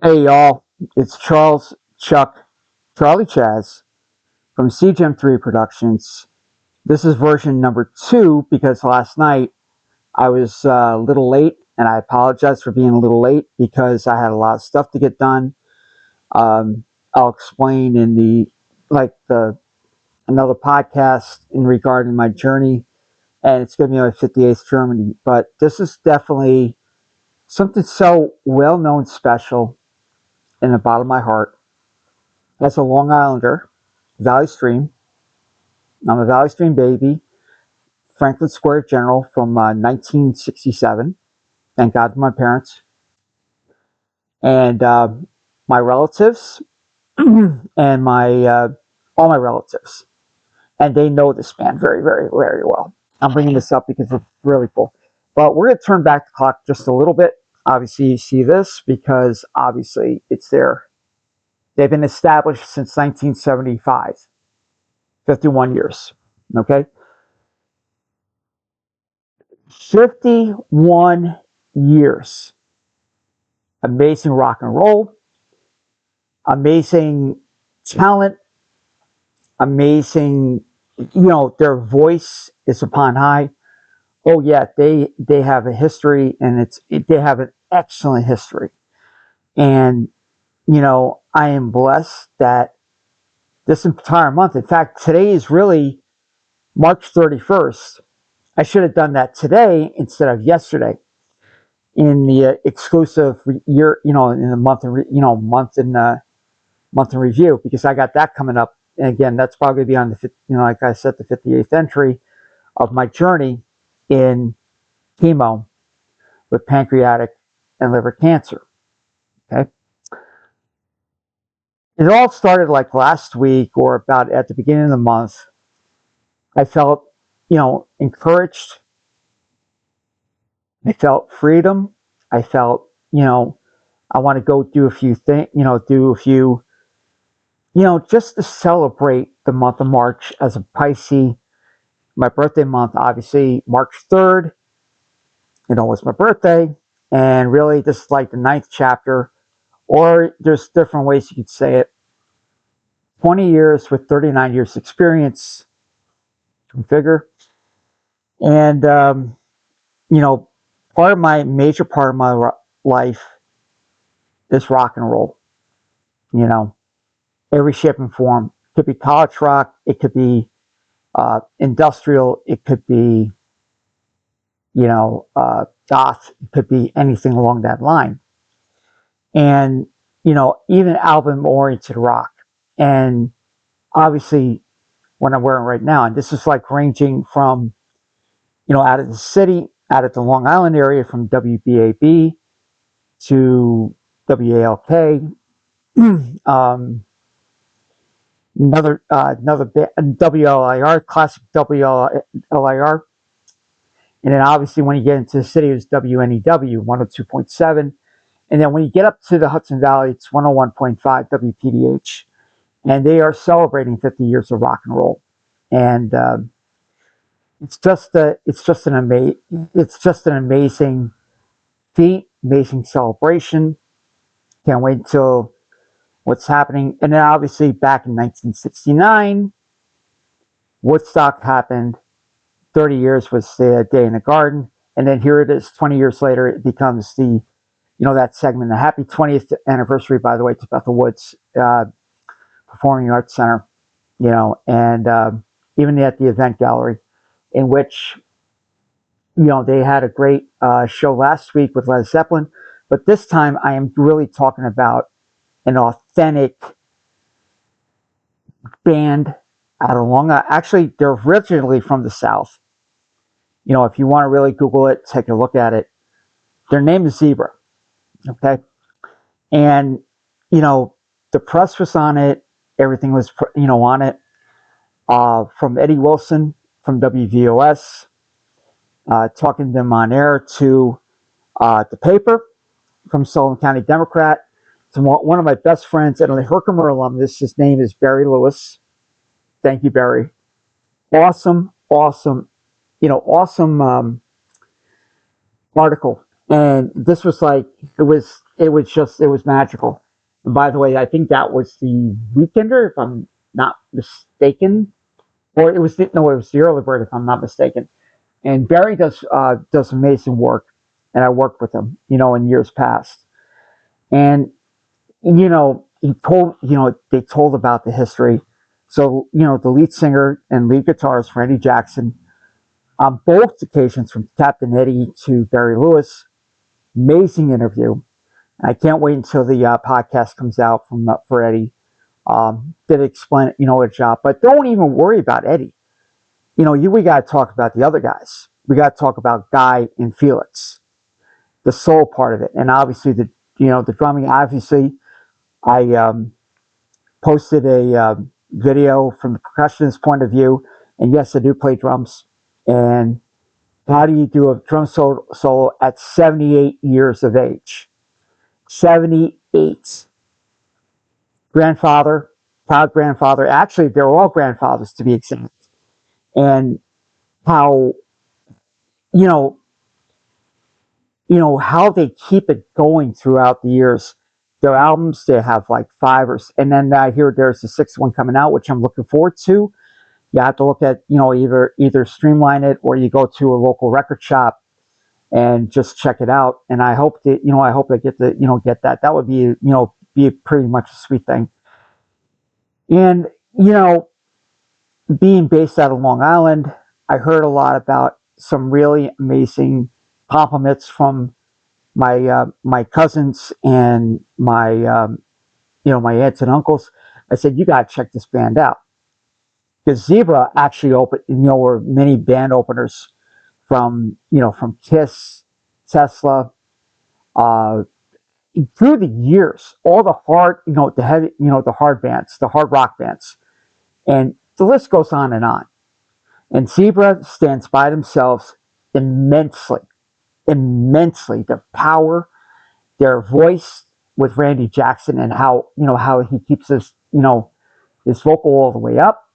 Hey y'all, it's Charlie Chaz from CGM3 Productions. This is version number 2 because last night I was a little late, and I apologize for being a little late because I had a lot of stuff to get done. I'll explain in the another podcast in regarding my journey, and it's going to be my 58th Germany. But this is definitely something so well known, special in the bottom of my heart. As a Long Islander, Valley Stream. I'm a Valley Stream baby, Franklin Square General from 1967. Thank God for my parents. And my relatives and my all my relatives. And they know this band very, very, very well. I'm bringing this up because it's really cool. But we're going to turn back the clock just a little bit. Obviously, you see this because obviously it's there. They've been established since 1975, 51 years. Okay? 51 years. Amazing rock and roll, amazing talent, amazing, their voice is upon high. Oh yeah, they have a history, and they have an excellent history. And I am blessed that this entire month, in fact, today is really March 31st. I should have done that today instead of yesterday in the exclusive year, in the month, month in review, because I got that coming up. And again, that's probably going to be on the, like I said, the 58th entry of my journey in chemo with pancreatic and liver cancer. Okay. It all started like last week or about at the beginning of the month. I felt, encouraged. I felt freedom. I felt, I want to go do a few things, just to celebrate the month of March as a Pisces. My birthday month, obviously, March 3rd, was my birthday. And really, this is like the ninth chapter, or there's different ways you could say it. 20 years with 39 years experience, figure. And, major part of my life is rock and roll, every shape and form. It could be college rock, it could be industrial, it could be, goth, it could be anything along that line. And, even album oriented rock. And obviously, what I'm wearing right now, and this is like ranging from, out of the city, out of the Long Island area, from WBAB to WALK, another WLIR, classic WLIR. And then obviously when you get into the city, it's WNEW 102.7. And then when you get up to the Hudson Valley, it's 101.5 WPDH. And they are celebrating 50 years of rock and roll. And it's just an amazing feat, amazing celebration. Can't wait until what's happening. And then obviously back in 1969, Woodstock happened. 30 years was the Day in the Garden. And then here it is, 20 years later, it becomes the, that segment. The happy 20th anniversary, by the way, to Bethel Woods Performing Arts Center, and even at the event gallery, in which, they had a great show last week with Led Zeppelin. But this time I am really talking about an authentic band out of Long Island. Actually, they're originally from the South. If you want to really Google it, take a look at it. Their name is Zebra. Okay. And, the press was on it. Everything was, on it. From Eddie Wilson from WVOS, talking to them on air, to the paper from Sullivan County Democrat, to one of my best friends and a Herkimer alumnus. His name is Barry Lewis. Thank you, Barry. Awesome, awesome, awesome article. And this was like, it was it was magical. And by the way, I think that was the Weekender, if I'm not mistaken, or it was no, it was the Early Bird, if I'm not mistaken. And Barry does amazing work, and I worked with him, in years past. And they told about the history. So the lead singer and lead guitarist Randy Jackson, on both occasions, from Captain Eddie to Barry Lewis, amazing interview. I can't wait until the podcast comes out from for Eddie. Did explain a job, but don't even worry about Eddie. We got to talk about the other guys. We got to talk about Guy and Felix, the soul part of it, and obviously the drumming. Obviously, I posted a video from the percussionist point of view, and yes, I do play drums. And how do you do a drum solo at 78 years of age? 78. Grandfather, proud grandfather. Actually, they're all grandfathers to be exact. And how you know how they keep it going throughout the years. Their albums, they have like five or, and then I hear there's the sixth one coming out, which I'm looking forward to. You have to look at either streamline it, or you go to a local record shop and just check it out. And I hope that I get that. That would be pretty much a sweet thing. And being based out of Long Island, I heard a lot about some really amazing compliments from my cousins and my aunts and uncles. I said, you got to check this band out, because Zebra actually opened, were many band openers from Kiss, Tesla, uh, through the years, all the hard, the heavy, the hard bands, the hard rock bands, and the list goes on and on. And Zebra stands by themselves immensely, immensely. Their power, their voice with Randy Jackson, and how he keeps his vocal all the way up,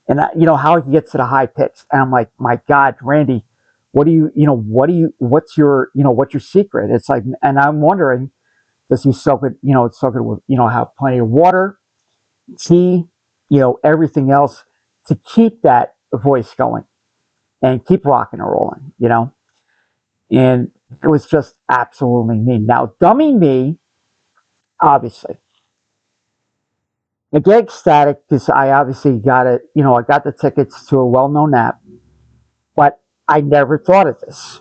and how he gets to the high pitch. And I'm like, my God, Randy, what's your secret? It's like, and I'm wondering, does he soak it with have plenty of water, tea, everything else to keep that voice going and keep rocking and rolling, and it was just absolutely me. Now, dummy me, obviously, I get ecstatic because I obviously got it. I got the tickets to a well-known app, but I never thought of this.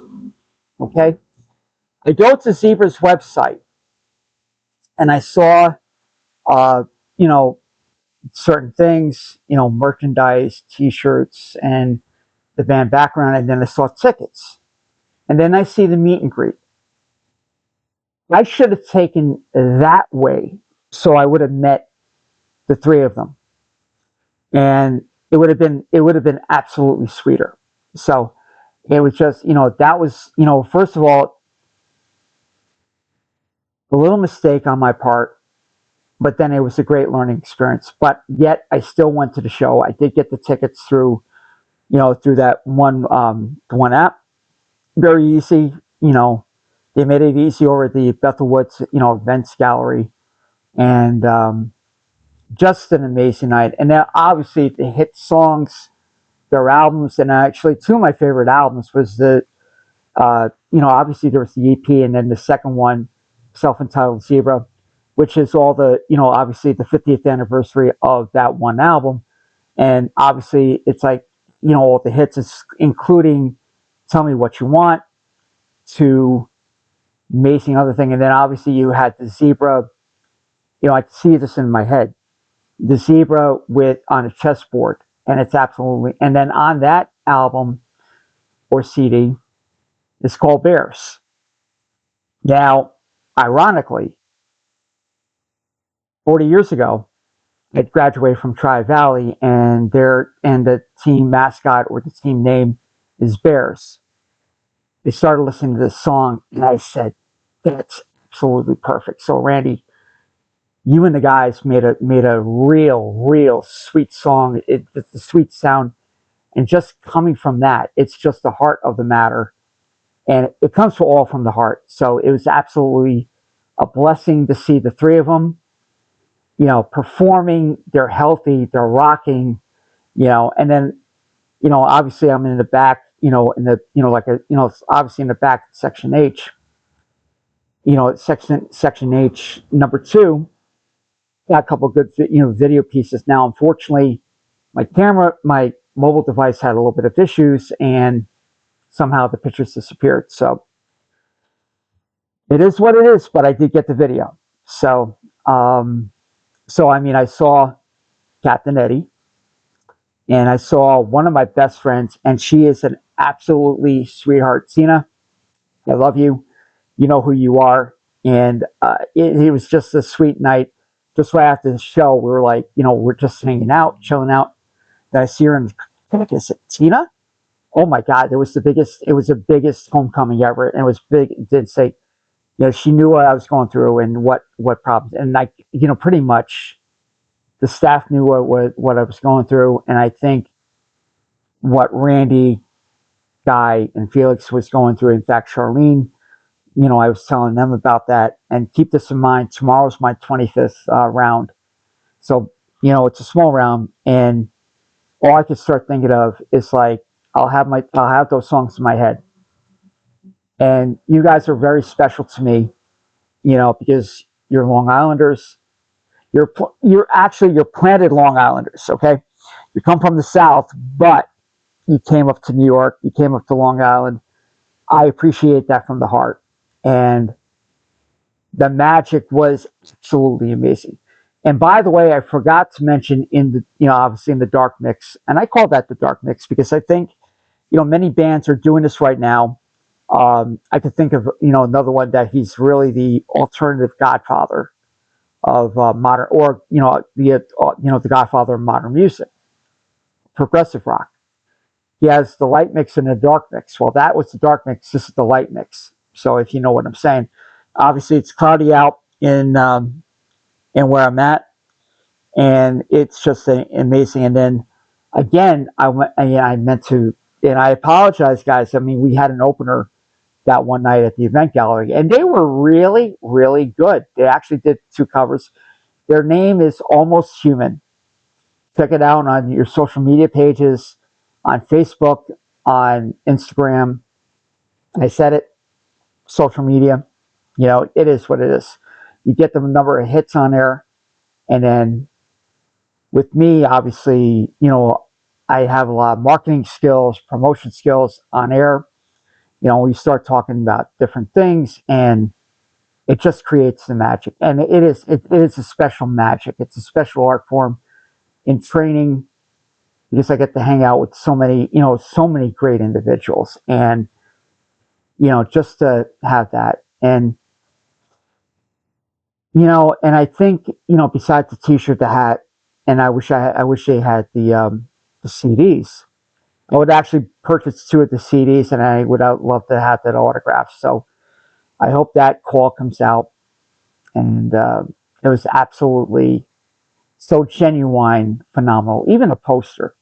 Okay, I go to Zebra's website and I saw, uh, you know, certain things, merchandise, T-shirts, and the band background, and then I saw tickets, and then I see the meet and greet. I should have taken that way, so I would have met the three of them, and it would have been absolutely sweeter. So it was just, that was, first of all, a little mistake on my part, but then it was a great learning experience. But yet I still went to the show. I did get the tickets through through that one app. Very easy. They made it easy over at the Bethel Woods events gallery, and just an amazing night. And then obviously the hit songs, their albums, and actually two of my favorite albums was obviously there was the EP, and then the second one, self-entitled Zebra, which is all the obviously the 50th anniversary of that one album. And obviously it's like all the hits, including Tell Me What You Want, to amazing other thing. And then obviously you had the Zebra, I can see this in my head, the Zebra with on a chessboard, and it's absolutely, and then on that album or CD, it's called Bears. Now, ironically, 40 years ago, I graduated from Tri Valley, and the team mascot, or the team name, is Bears. They started listening to this song, and I said, "That's absolutely perfect." So, Randy, you and the guys made a real sweet song. It's the sweet sound, and just coming from that, it's just the heart of the matter, and it comes all from the heart. So it was absolutely a blessing to see the three of them, performing. They're healthy, they're rocking, and then, obviously I'm in the back, in the, obviously in the back, section H, section H, number two, got a couple good, video pieces. Now, unfortunately, my mobile device had a little bit of issues, and somehow the pictures disappeared. So it is what it is, but I did get the video. So, I mean, I saw Captain Eddie, and I saw one of my best friends, and she is an absolutely sweetheart. Tina, I love you. You know who you are. And it was just a sweet night. Just right after the show, we were like, we're just hanging out, chilling out. Then I see her, and I said, Tina? Oh my God, it was the biggest homecoming ever. And it was big. It did say, she knew what I was going through and what problems. And like, pretty much the staff knew what I was going through. And I think what Randy, Guy, and Felix was going through. In fact, Charlene, I was telling them about that. And keep this in mind, tomorrow's my 25th round. So, it's a small round. And all I could start thinking of is like, I'll have those songs in my head. And you guys are very special to me, because you're Long Islanders. You're planted Long Islanders, okay? You come from the South, but you came up to New York. You came up to Long Island. I appreciate that from the heart. And the magic was absolutely amazing. And by the way, I forgot to mention in the, obviously in the dark mix, and I call that the dark mix because I think, many bands are doing this right now. I could think of, another one that he's really the alternative godfather of modern, or the godfather of modern music, progressive rock. He has the light mix and the dark mix. Well, that was the dark mix. This is the light mix. So if you know what I'm saying, obviously it's cloudy out in where I'm at, and it's just amazing. And then again, I meant to, and I apologize, guys. I mean, we had an opener that one night at the event gallery, and they were really, really good. They actually did two covers. Their name is Almost Human. Check it out on your social media pages, on Facebook, on Instagram. I said it, social media. It is what it is. You get the number of hits on there, and then with me, obviously, I have a lot of marketing skills, promotion skills on air. We start talking about different things, and it just creates the magic. And it is a special magic. It's a special art form in training, because I get to hang out with so many great individuals, and just to have that. And and I think, besides the t-shirt, the hat, and I wish they had the CDs. I would actually purchase two of the CDs, and I would love to have that autograph. So I hope that call comes out. And it was absolutely so genuine, phenomenal. Even a poster,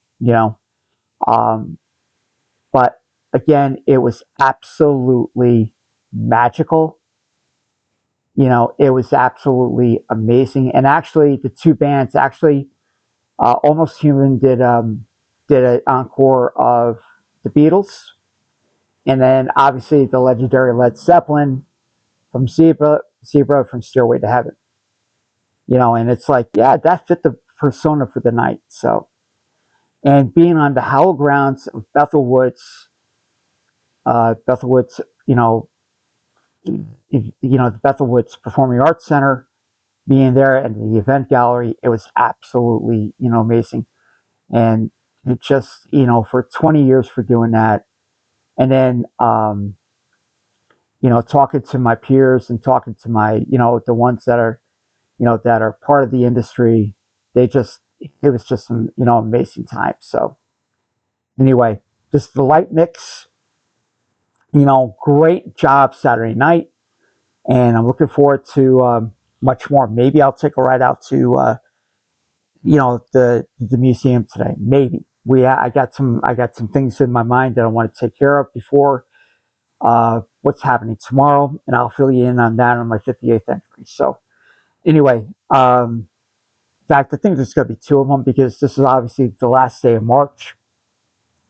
but again, it was absolutely magical. It was absolutely amazing. And actually, the two bands, Almost Human did an encore of the Beatles, and then obviously the legendary Led Zeppelin from Zebra from Stairway to Heaven. And it's like, yeah, that fit the persona for the night. So, and being on the hallowed grounds of Bethel Woods, the Bethel Woods Performing Arts Center, being there at the event gallery, it was absolutely, amazing. And it just, for 20 years for doing that. And then, talking to my peers and talking to my, the ones that are, that are part of the industry, it was just some, amazing time. So anyway, just the light mix, great job Saturday night. And I'm looking forward to much more. Maybe I'll take a ride out to, the museum today. Maybe I got some things in my mind that I want to take care of before what's happening tomorrow, and I'll fill you in on that on my 58th entry. So anyway, in fact, I think there's going to be two of them because this is obviously the last day of March,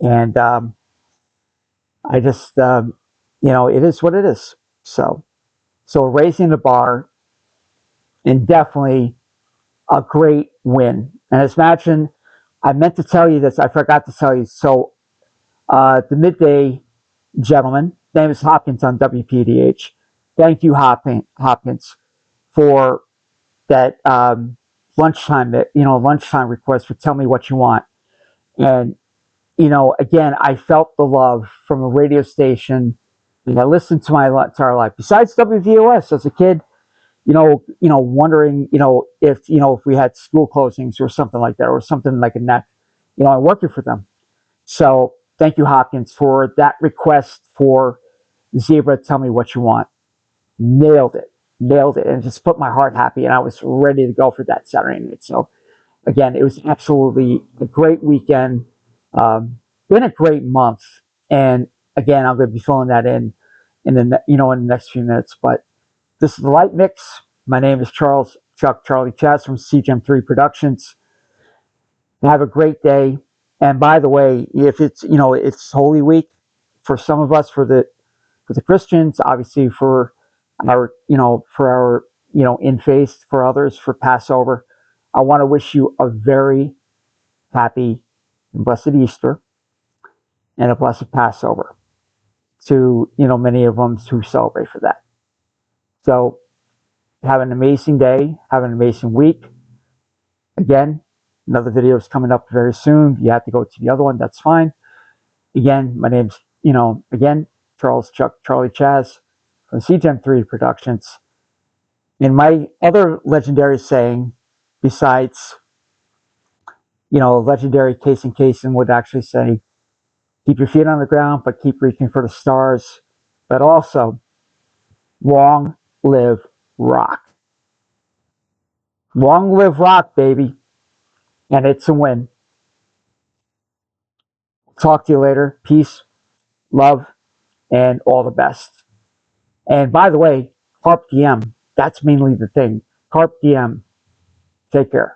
and I just, it is what it is. So raising the bar, and definitely a great win. And as mentioned, I meant to tell you this, I forgot to tell you. So the midday gentleman, name is Hopkins on WPDH. Thank you, Hopkins, for that lunchtime request for tell me what you want. And again, I felt the love from a radio station, and I listened to my entire life. Besides WVOS, as a kid, wondering, if we had school closings or something like that, or something like a net, I'm working for them. So thank you, Hopkins, for that request for Zebra. Tell me what you want. Nailed it, and just put my heart happy, and I was ready to go for that Saturday night. So again, it was absolutely a great weekend. Been a great month, and again, I'm going to be filling that in the next few minutes. But this is the Light Mix. My name is Charlie Chaz from CGM3 Productions. Have a great day. And by the way, if it's Holy Week for some of us, for the Christians, obviously for our in faith, for others for Passover, I want to wish you a very happy and blessed Easter and a blessed Passover to many of them who celebrate for that. So have an amazing day. Have an amazing week. Again, another video is coming up very soon. You have to go to the other one. That's fine. Again, my name's, Charlie Chaz from CGM3 Productions. And my other legendary saying, besides, legendary Casey would actually say, keep your feet on the ground, but keep reaching for the stars. But also, long live rock. Long live rock, baby. And it's a win. Talk to you later. Peace, love, and all the best. And by the way, Carp DM. That's mainly the thing. Carp DM. Take care.